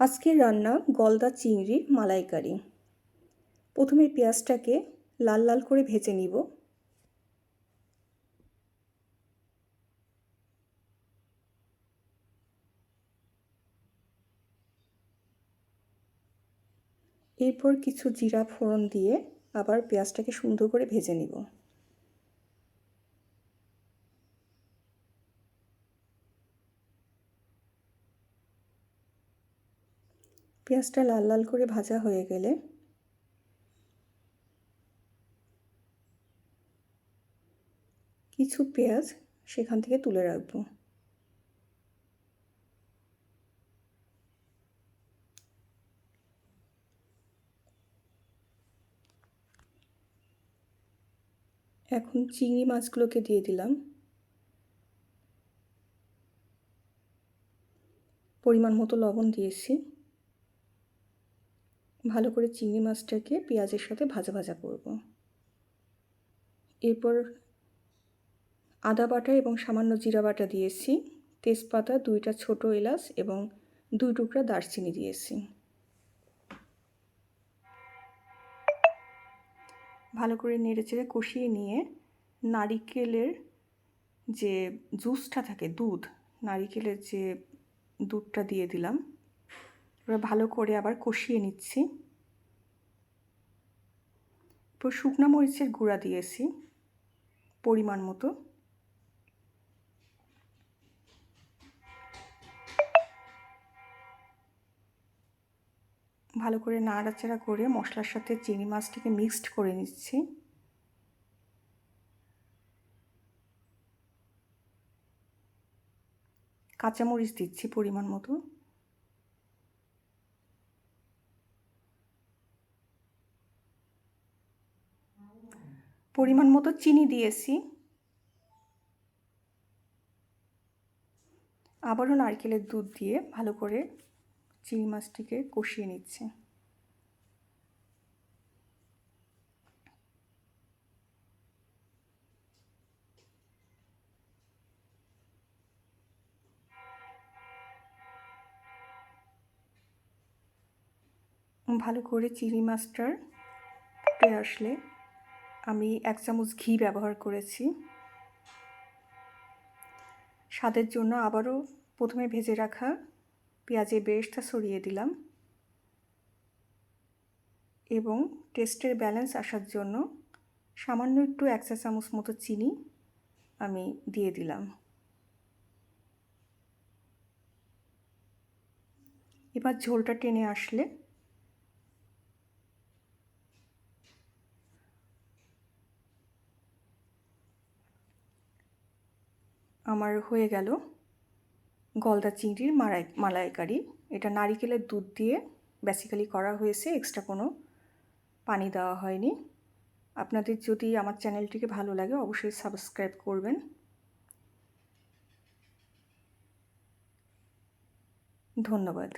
আজকের রান্না গলদা চিংড়ির মালাইকারি। প্রথমে পেঁয়াজটাকে লাল লাল করে ভেজে নিব। এরপর কিছু জিরা ফোড়ন দিয়ে আবার পেঁয়াজটাকে সুন্দর করে ভেজে নিব। পেঁয়াজটা লাল লাল করে ভাজা হয়ে গেলে কিছু পেঁয়াজ সেখান থেকে তুলে রাখবো। এখন চিংড়ি মাছগুলোকে দিয়ে দিলাম। পরিমাণ মতো লবণ দিয়েছি। ভালো করে চিংড়ি মাছটাকে পেঁয়াজের সাথে ভাজা ভাজা করব। এরপর আদা বাটা এবং সামান্য জিরা বাটা দিয়েছি। তেজপাতা, 2টা ছোট এলাচ এবং 2 টুকরা দারচিনি দিয়েছি। ভালো করে নেড়েচেড়ে কষিয়ে নিয়ে নারিকেলের যে জুসটা থাকে, নারিকেলের যে দুধটা দিয়ে দিলাম। এবার ভালো করে আবার কষিয়ে নিচ্ছি। এরপর শুকনো মরিচের গুঁড়া দিয়েছি পরিমাণ মতো। ভালো করে নাড়াচাড়া করে মশলার সাথে চিংড়ি মাছটাকে মিক্সড করে নিচ্ছি। কাঁচামরিচ দিচ্ছি পরিমাণ মতো। পরিমাণ মতো চিনি দিয়েছি। আবারও নারকেলের দুধ দিয়ে ভালো করে চিংড়ি মাছটিকে কষিয়ে নিচ্ছি। ভালো করে চিংড়ি মাছটার ফুটে আসলে আমি 1 চামচ ঘি ব্যবহার করেছি। স্বাদের জন্য আবারও প্রথমে ভেজে রাখা পেঁয়াজের বেরেস্তা ছড়িয়ে দিলাম এবং টেস্টের ব্যালেন্স আসার জন্য সামান্য একটু 1 চা চামচ মতো চিনি আমি দিয়ে দিলাম। এবার ঝোলটা টেনে আসলে আমার হয়ে গেল গলদা চিংড়ির মালাইকারি। এটা নারিকেলের দুধ দিয়ে বেসিক্যালি করা হয়েছে, এক্সট্রা কোনো পানি দেওয়া হয়নি। আপনাদের যদি আমার চ্যানেলটিকে ভালো লাগে অবশ্যই সাবস্ক্রাইব করবেন। ধন্যবাদ।